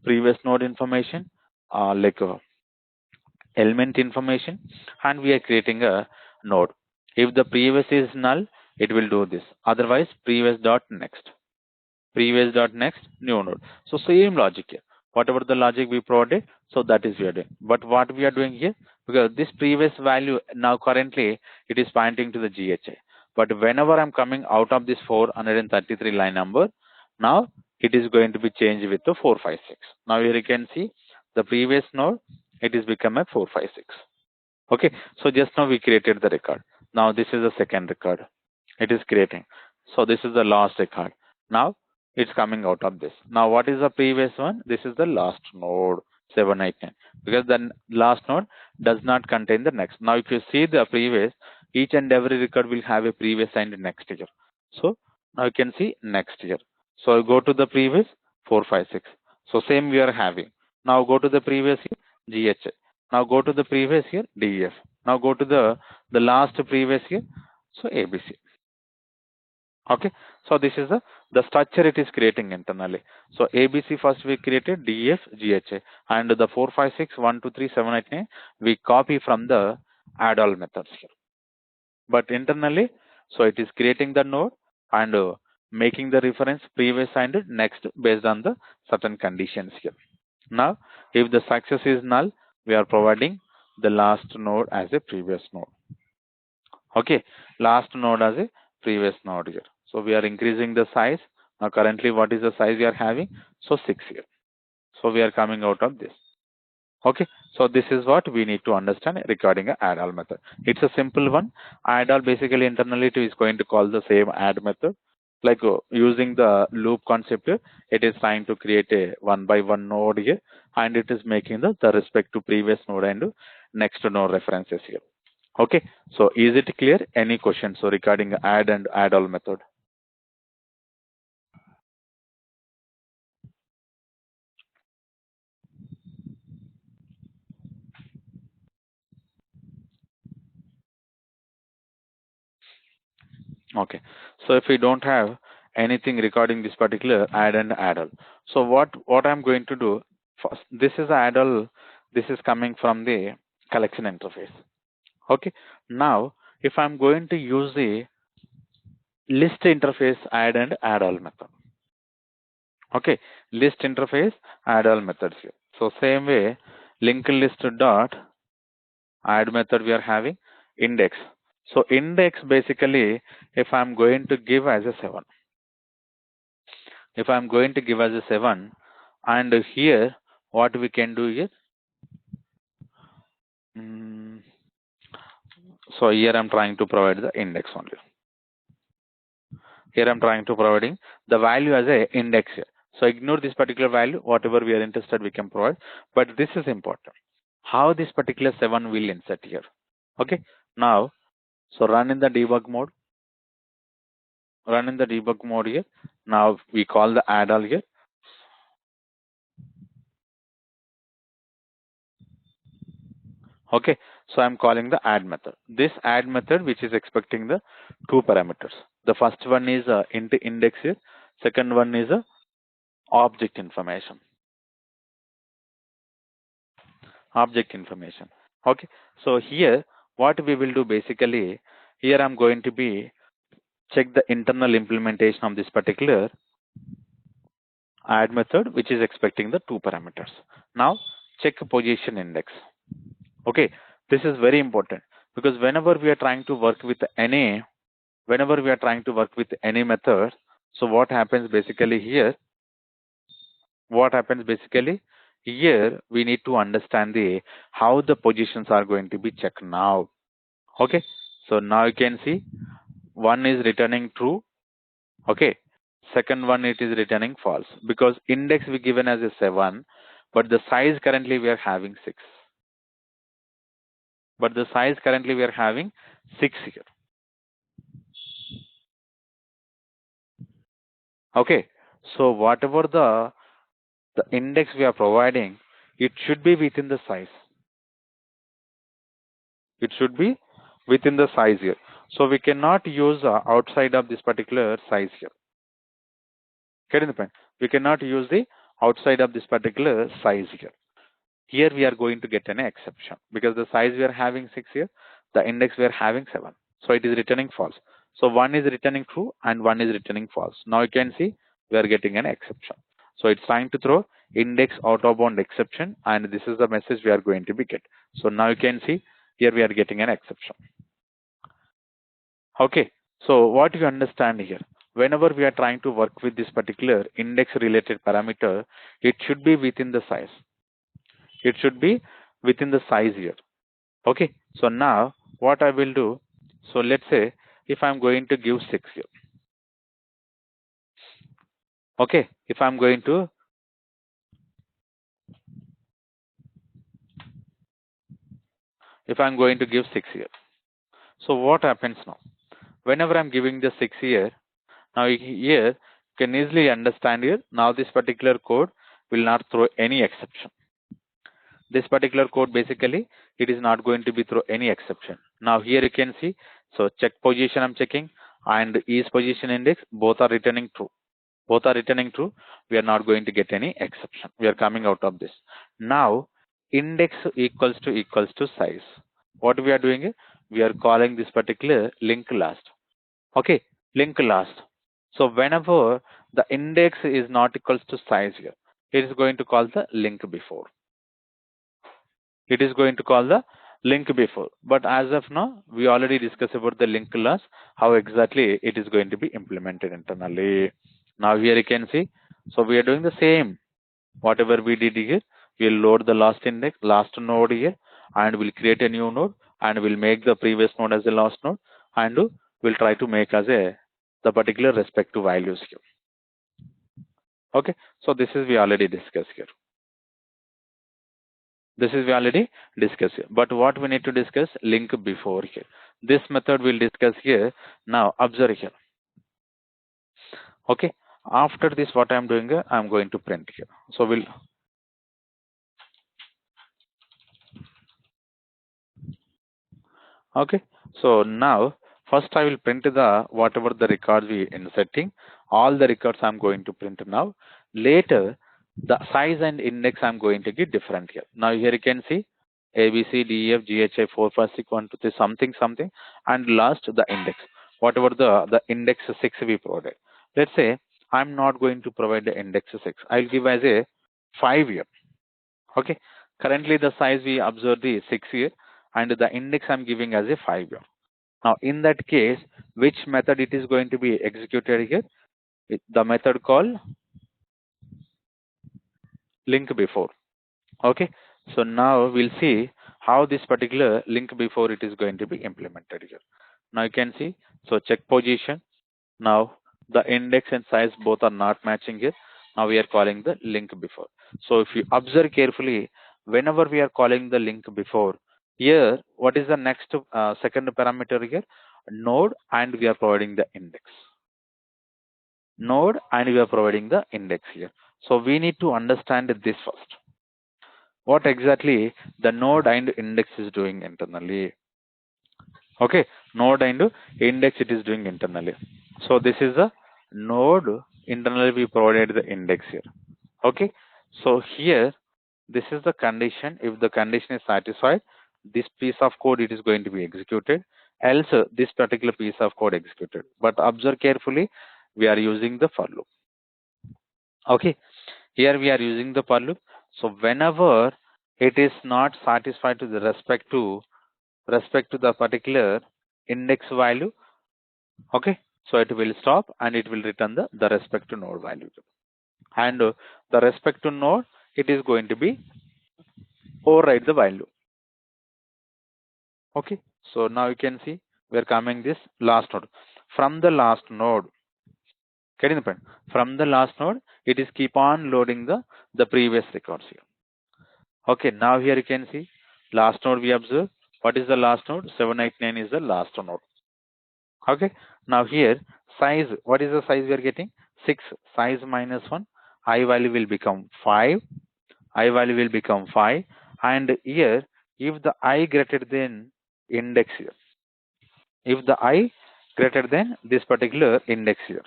previous node information, like element information, and we are creating a node. If the previous is null, it will do this. Otherwise, previous dot next new node. So same logic here. Whatever the logic we provided, so that is we are doing. But what we are doing here, because this previous value now currently it is pointing to the GHI. But whenever I'm coming out of this 433 line number, now it is going to be changed with the 456. Now here you can see the previous node, it is become a 456. Okay, so just now we created the record. Now this is the second record. It is creating. So this is the last record. Now it's coming out of this. Now what is the previous one? This is the last node 789, because the last node does not contain the next. Now if you see the previous, each and every record will have a previous and next here. So now you can see next here. So go to the previous 456. So same we are having. Now go to the previous here GH. Now go to the previous here DF. Now go to the last previous here, so ABC. Okay, so this is the structure it is creating internally. So ABC first we created DF GHA, and the 4, 5, 6, 1, 2, 3, 7, 8, 9 we copy from the add all methods here. But internally, so it is creating the node and making the reference previous and next based on the certain conditions here. Now if the success is null, we are providing the last node as a previous node. Okay, last node as a previous node here. So we are increasing the size. Now currently what is the size we are having? So 6 here. So we are coming out of this. Okay, so this is what we need to understand regarding a add all method. It's a simple one. Add all basically internally it is going to call the same add method. Like using the loop concept, it is trying to create a 1 by 1 node here, and it is making the respect to previous node and next node references here. Okay, so is it clear? Any questions so regarding add and add all method? Okay, so if we don't have anything regarding this particular add and add all, so what I'm going to do first, this is add all, this is coming from the collection interface. Okay, now if I'm going to use the list interface add and add all method. Okay, list interface add all methods here. So same way, linked list dot add method we are having index. So index basically, if I'm going to give as a 7, if I'm going to give as a 7, and here what we can do is, mm, so here I'm trying to provide the index only. Here I'm trying to providing the value as a index here. So ignore this particular value, whatever we are interested we can provide, but this is important. How this particular 7 will insert here. Okay, now, so run in the debug mode, run in the debug mode here. Now we call the add all here. Okay, so I'm calling the add method. This add method which is expecting the two parameters. The first one is index here. Second one is a object information. Object information. Okay, so here what we will do basically, here I'm going to be check the internal implementation of this particular add method which is expecting the two parameters. Now check position index. Okay, this is very important because whenever we are trying to work with any, whenever we are trying to work with any method, so what happens basically here, what happens basically here, we need to understand the how the positions are going to be checked now. Okay, so now you can see one is returning true. Okay, second one it is returning false because index we given as a 7, but the size currently we are having 6, but the size currently we are having 6 here. Okay, so whatever the index we are providing, it should be within the size. It should be within the size here. So we cannot use outside of this particular size here. Getting the point? We cannot use the outside of this particular size here. Here we are going to get an exception because the size we are having 6 here, the index we are having 7. So it is returning false. So one is returning true and one is returning false. Now you can see we are getting an exception. So it's trying to throw index out of bound exception, and this is the message we are going to be get. So now you can see here we are getting an exception. Okay. So what you understand here, whenever we are trying to work with this particular index related parameter, it should be within the size. It should be within the size here. Okay, so now what I will do, so let's say if I'm going to give 6 here. Okay, if I'm going to, if I'm going to give 6 here, so what happens now? Whenever I'm giving the 6 here, now here you can easily understand here, now this particular code will not throw any exception. This particular code basically, it is not going to be throw any exception. Now here you can see, so check position I'm checking and is position index, both are returning true. Both are returning true. We are not going to get any exception. We are coming out of this. Now index equals to size. What we are doing is we are calling this particular link last. Okay, link last. So whenever the index is not equals to size here, it is going to call the link before. It is going to call the link before. But as of now, we already discussed about the link last, how exactly it is going to be implemented internally. Now here you can see, so we are doing the same. Whatever we did here, we'll load the last index, last node here, and we'll create a new node, and we'll make the previous node as the last node, and we'll try to make as a the particular respective values here. Okay, so this is we already discussed here. This is we already discussed here. But what we need to discuss, link before here. This method we'll discuss here. Now observe here. Okay. After this, what I'm doing here, I'm going to print here. So we'll, okay. So now first I will print the whatever the records we inserting. All the records I'm going to print now. Later the size and index I'm going to get different here. Now here you can see A B C D E F G H I 4 5 6 1 2 3 something something, and last the index. Whatever the index 6 we provided. Let's say I'm not going to provide the index 6. I'll give as a 5 here. Okay. Currently the size we observe the 6 here, and the index I'm giving as a 5 here. Now in that case, which method it is going to be executed here? The method called link before. Okay. So now we'll see how this particular link before it is going to be implemented here. Now you can see, so check position. Now the index and size both are not matching here. Now we are calling the link before. So if you observe carefully, whenever we are calling the link before, here what is the next second parameter here? Node, and we are providing the index. Node, and we are providing the index here. So we need to understand this first. What exactly the node and index is doing internally. Okay, node and index it is doing internally. So this is the node, internally we provided the index here. Okay, so here this is the condition. If the condition is satisfied, this piece of code it is going to be executed, else this particular piece of code executed. But observe carefully, we are using the for loop. Okay, here we are using the for loop. So whenever it is not satisfied to the respect to the particular index value, okay, so it will stop and it will return the respect to node value, and the respect to node it is going to be override the value. Okay, so now you can see we're coming this last node. From the last node, getting the point, from the last node it is keep on loading the previous records here. Okay, now here you can see last node we observe. What is the last node? 789 is the last node. Okay, now here size, what is the size we are getting? 6. Size minus 1, I value will become 5. I value will become 5, and here if the I greater than index here, if the I greater than this particular index here,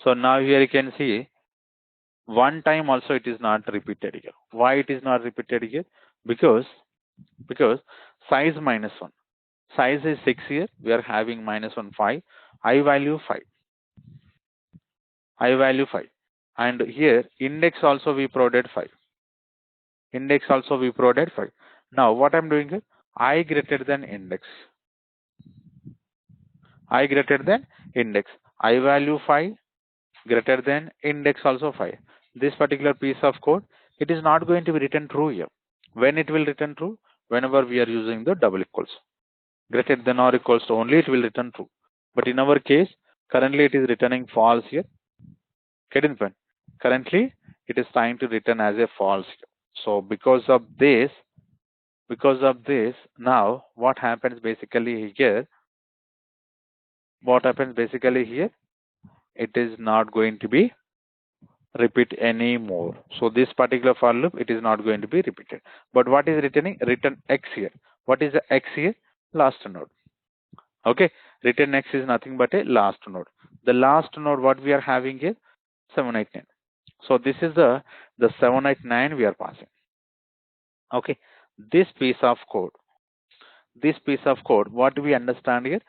so now here you can see one time also it is not repeated here. Why it is not repeated here? Because size minus 1, size is 6 here, we are having minus 1 5, I value 5, I value 5, and here index also we provided 5, index also we provided 5. Now what I'm doing here, I greater than index, I greater than index, I value 5 greater than index also 5. This particular piece of code, it is not going to be written true here. When it will return true? Whenever we are using the double equals. Greater than or equals to, only it will return true. But in our case, currently it is returning false here. Get in the point. Currently it is trying to return as a false here. So because of this, now what happens basically here? What happens basically here? It is not going to be repeat anymore. So this particular for loop, it is not going to be repeated. But what is returning? Return X here. What is the X here? Last node. Okay, return X is nothing but a last node. The last node what we are having here? 789. So this is the 789 we are passing. Okay, this piece of code, what we understand here,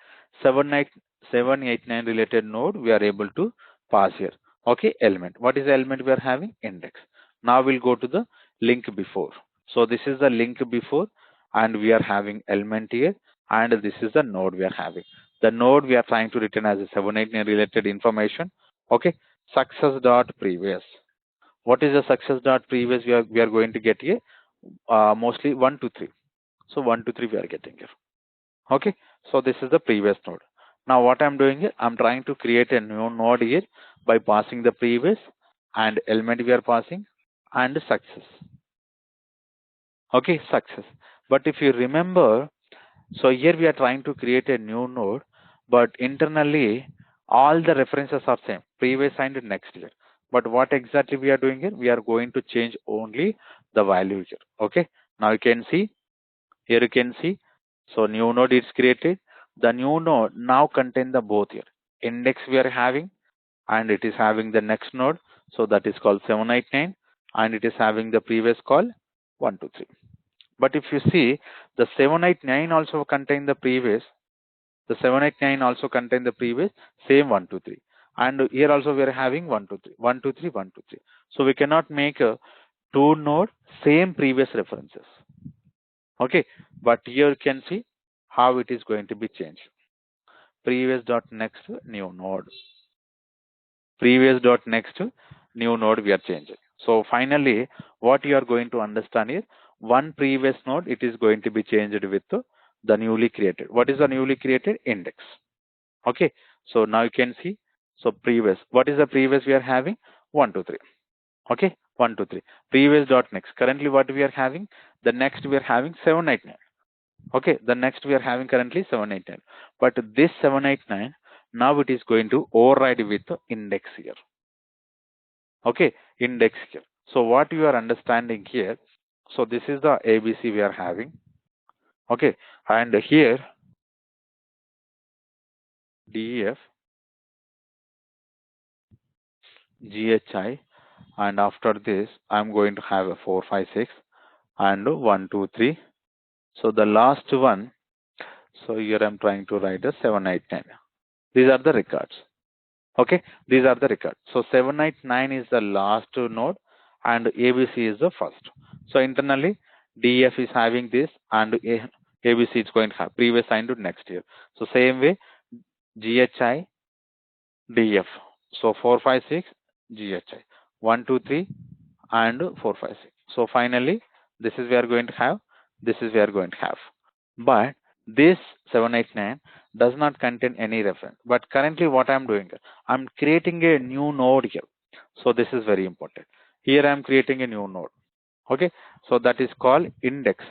789 related node we are able to pass here. Okay, element. What is the element we are having? Index. Now we'll go to the link before. So this is the link before, and we are having element here, and this is the node we are having. The node we are trying to return as a 789 related information. Okay, success dot previous. What is the success dot previous we are going to get here? Mostly 1 to 3. So 1 to 3 we are getting here. Okay, so this is the previous node. Now what I'm doing here, I'm trying to create a new node here by passing the previous and element we are passing and success. Okay, success. But if you remember, so here we are trying to create a new node, but internally all the references are same, previous and next year. But what exactly we are doing here? We are going to change only the value here. Okay. Now you can see, here you can see, so new node is created. The new node now contain the both here. Index we are having, and it is having the next node. So that is called 789, and it is having the previous call 123. But if you see, the 789 also contain the 789 also contain the previous same 123. And here also we are having 123, 123, 123. So we cannot make a two node same previous references. Okay, but here you can see how it is going to be changed. Previous dot next new node. Previous dot next new node we are changing. So finally, what you are going to understand is one previous node, it is going to be changed with the newly created. What is the newly created? Index. Okay. So now you can see. So previous. What is the previous we are having? 1, 2, 3. Okay. 1, 2, 3. Previous dot next. Currently what we are having? The next we are having 789. Okay. The next we are having currently 789. But this 789, now it is going to override with the index here. Okay, index here. So what you are understanding here, so this is the ABC we are having. Okay, and here DEF, GHI, and after this I'm going to have a 4, 5, 6 and 1, 2, 3. So the last one, so here I'm trying to write a 7, 8, 10. These are the records. Okay, these are the records. So 789 is the last node and ABC is the first. So internally DF is having this, and ABC is going to have previous and next year. So same way GHI, DF. So 456 GHI, 1, 2, 3 and 456. So finally this is we are going to have, this is we are going to have. But this 789 does not contain any reference. But currently what I'm doing, I'm creating a new node here. So this is very important. Here I'm creating a new node. Okay. So that is called index.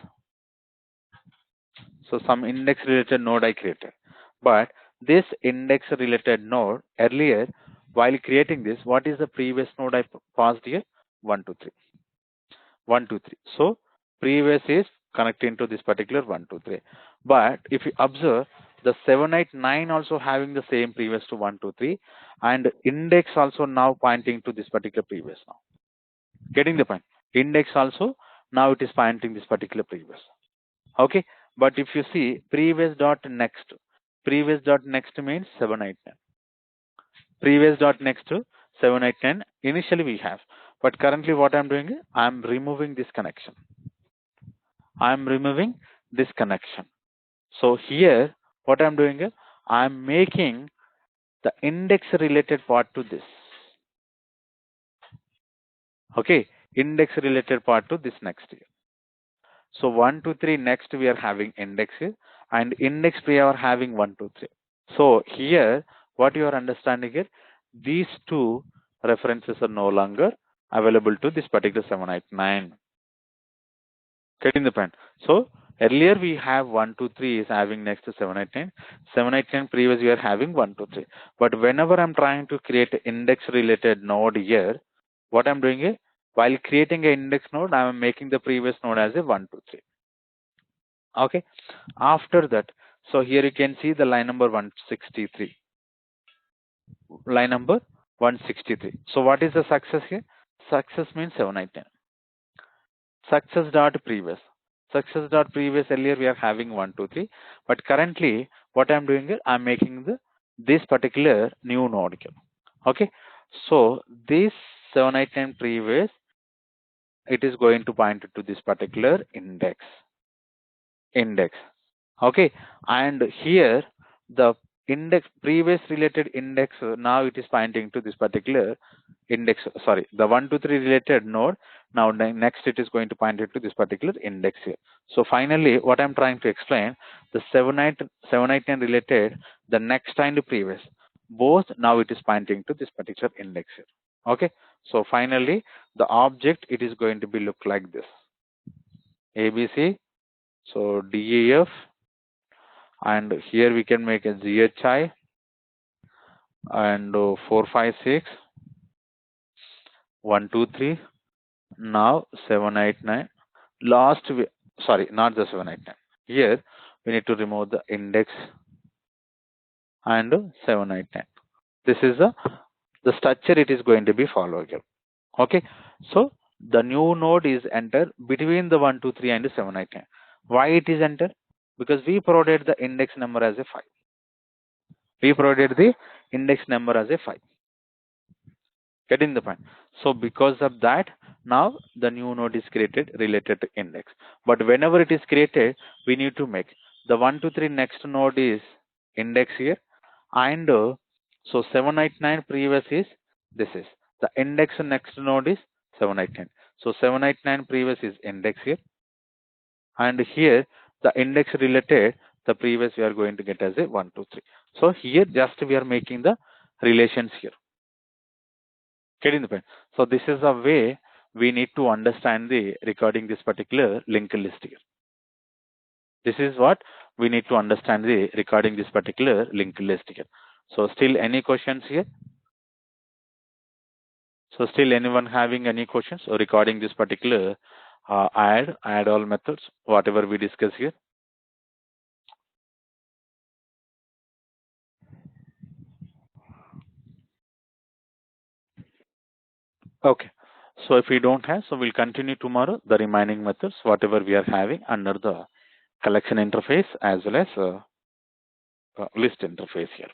So some index related node I created. But this index related node earlier, while creating this, what is the previous node I passed here? 1, 2, 3. 1, 2, 3. So previous is connecting to this particular 1, 2, 3. But if you observe, the 789 also having the same previous to 1, 2, 3, and index also now pointing to this particular previous now. Getting the point? Index also now it is pointing this particular previous. Okay. But if you see previous dot next means 789. Previous dot next to 789 initially we have, but currently what I'm doing is I'm removing this connection. I'm removing this connection. So here what I'm doing is I'm making the index related part to this. Okay, index related part to this next here. So 1, 2, 3 next we are having index here, and index we are having 1, 2, 3. So here what you are understanding here, these two references are no longer available to this particular 789. Getting the point? So earlier we have 1, 2, 3 is having next to 789. 789 previous we are having 1, 2, 3. But whenever I'm trying to create an index related node here, what I'm doing is while creating an index node, I'm making the previous node as a 1, 2, 3. Okay. After that, so here you can see the line number 163. Line number 163. So what is the success here? Success means 789. Success dot previous. Success dot previous earlier we are having 1, 2, 3. But currently what I'm doing is I'm making this particular new node here. Okay. So this 789 previous, it is going to point to this particular index. Okay, and here the index previous related index, now it is pointing to this particular index, sorry, the 1, 2, 3 related node. Now next it is going to point it to this particular index here. So finally what I'm trying to explain, the 789 related, the next and the previous, both now it is pointing to this particular index here. Okay, so finally the object, it is going to be look like this. ABC, so DEF, and here we can make a GHI, and 4, 5, 6, 1, 2, 3. Now 7, 8, 9. Last, sorry, not the 7, 8, 9. Here we need to remove the index and 7, 8, 9. This is the structure it is going to be followed here. Okay, so the new node is entered between the 1, 2, 3 and 7, 8, 9. Why it is entered? Because we provided the index number as a 5. We provided the index number as a 5. Getting the point? So because of that, now the new node is created related to index. But whenever it is created, we need to make the 1, 2, 3 next node is index here, and so 7, 8, 9 previous is this is the index next node is 7, 8, 9. So 7, 8, 9 previous is index here, and here the index related the previous we are going to get as a 1, 2, 3. So here just we are making the relations here. Getting the point? So this is a way we need to understand the regarding this particular linked list here. This is what we need to understand the regarding this particular linked list here. So still any questions here? So still anyone having any questions regarding this particular add all methods, whatever we discuss here? Okay. So if we don't have, so we'll continue tomorrow the remaining methods, whatever we are having under the collection interface as well as list interface here.